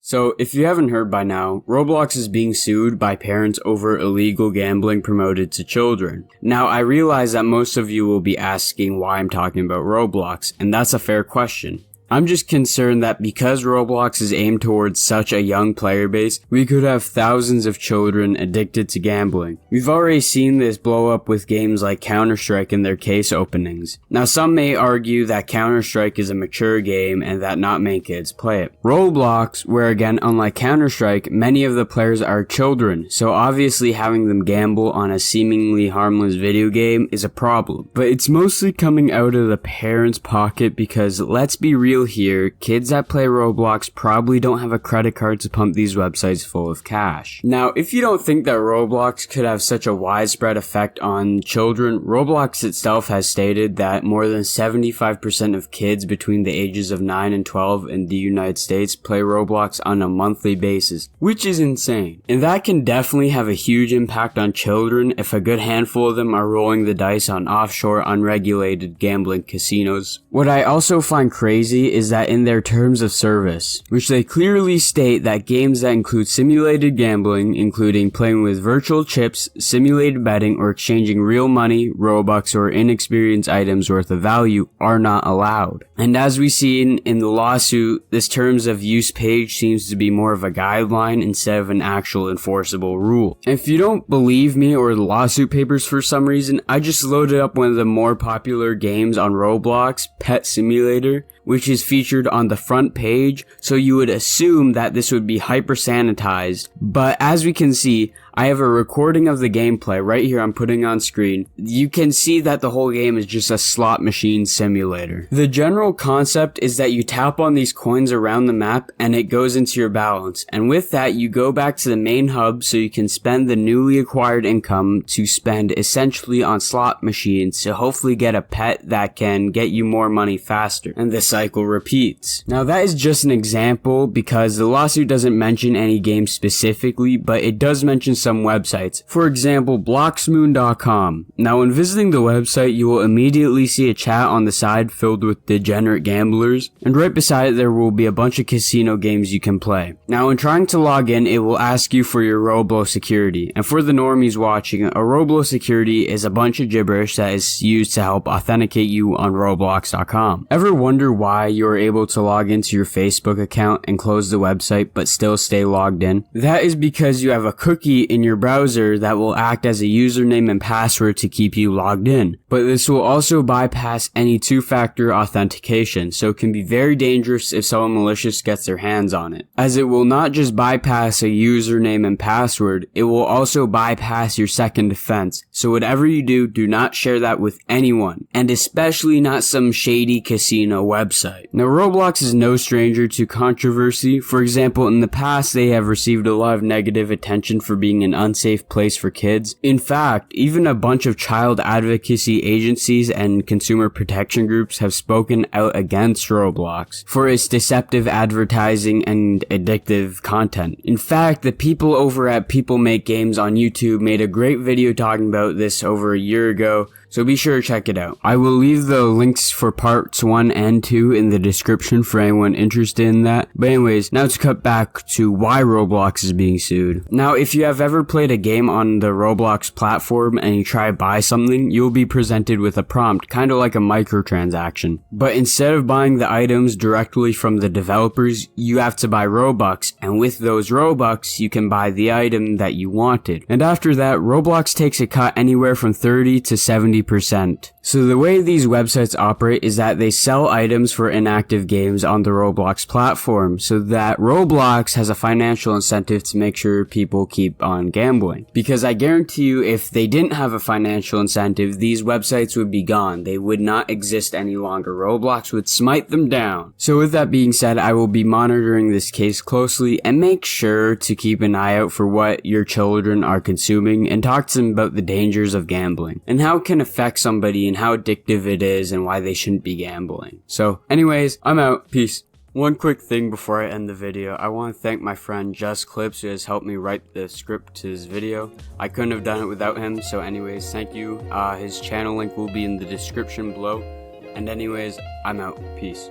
So, if you haven't heard by now, Roblox is being sued by parents over illegal gambling promoted to children. Now, I realize that most of you will be asking why I'm talking about Roblox, and that's a fair question. I'm just concerned that because Roblox is aimed towards such a young player base, we could have thousands of children addicted to gambling. We've already seen this blow up with games like Counter-Strike in their case openings. Now, some may argue that Counter-Strike is a mature game and that not many kids play it. Roblox, where again, unlike Counter-Strike, many of the players are children, so obviously having them gamble on a seemingly harmless video game is a problem. But it's mostly coming out of the parents' pocket because, let's be real here, kids that play Roblox probably don't have a credit card to pump these websites full of cash. Now, if you don't think that Roblox could have such a widespread effect on children, Roblox itself has stated that more than 75% of kids between the ages of 9 and 12 in the United States play Roblox on a monthly basis, which is insane. And that can definitely have a huge impact on children if a good handful of them are rolling the dice on offshore unregulated gambling casinos. What I also find crazy is that in their terms of service, which they clearly state that games that include simulated gambling, including playing with virtual chips, simulated betting, or exchanging real money, Robux, or inexperienced items worth of value, are not allowed. And as we've seen in the lawsuit, this terms of use page seems to be more of a guideline instead of an actual enforceable rule. If you don't believe me or the lawsuit papers for some reason, I just loaded up one of the more popular games on Roblox, Pet Simulator, which is featured on the front page, so you would assume that this would be hyper sanitized. But as we can see, I have a recording of the gameplay right here I'm putting on screen. You can see that the whole game is just a slot machine simulator. The general concept is that you tap on these coins around the map and it goes into your balance. And with that, you go back to the main hub so you can spend the newly acquired income to spend essentially on slot machines to hopefully get a pet that can get you more money faster. And the cycle repeats. Now that is just an example because the lawsuit doesn't mention any game specifically, but it does mention some websites. For example, bloxmoon.com. Now when visiting the website, you will immediately see a chat on the side filled with degenerate gamblers, and right beside it there will be a bunch of casino games you can play. Now when trying to log in, it will ask you for your Roblox security, and for the normies watching, a Roblox security is a bunch of gibberish that is used to help authenticate you on roblox.com. Ever wonder why you are able to log into your Facebook account and close the website but still stay logged in? That is because you have a cookie in your browser that will act as a username and password to keep you logged in. But this will also bypass any two-factor authentication, so it can be very dangerous if someone malicious gets their hands on it. As it will not just bypass a username and password, it will also bypass your second defense. So whatever you do, do not share that with anyone, and especially not some shady casino website. Now Roblox is no stranger to controversy. For example, in the past they have received a lot of negative attention for being an unsafe place for kids. In fact, even a bunch of child advocacy agencies and consumer protection groups have spoken out against Roblox for its deceptive advertising and addictive content. In fact, the people over at People Make Games on YouTube made a great video talking about this over a year ago, so be sure to check it out. I will leave the links for parts 1 and 2 in the description for anyone interested in that. But anyways, now to cut back to why Roblox is being sued. Now, if you have ever played a game on the Roblox platform and you try to buy something, you'll be presented with a prompt, kind of like a microtransaction. But instead of buying the items directly from the developers, you have to buy Robux, and with those Robux, you can buy the item that you wanted. And after that, Roblox takes a cut anywhere from 30 to 70%. So the way these websites operate is that they sell items for inactive games on the Roblox platform, so that Roblox has a financial incentive to make sure people keep on gambling. Because I guarantee you, if they didn't have a financial incentive, these websites would be gone. They would not exist any longer. Roblox would smite them down. So with that being said, I will be monitoring this case closely and make sure to keep an eye out for what your children are consuming and talk to them about the dangers of gambling and how it can affect somebody and how addictive it is and why they shouldn't be gambling. So anyways, I'm out. Peace. One quick thing before I end the video, I want to thank my friend Just Clips who has helped me write the script to this video. I couldn't have done it without him, so anyways, thank you. His channel link will be in the description below. And anyways, I'm out. Peace.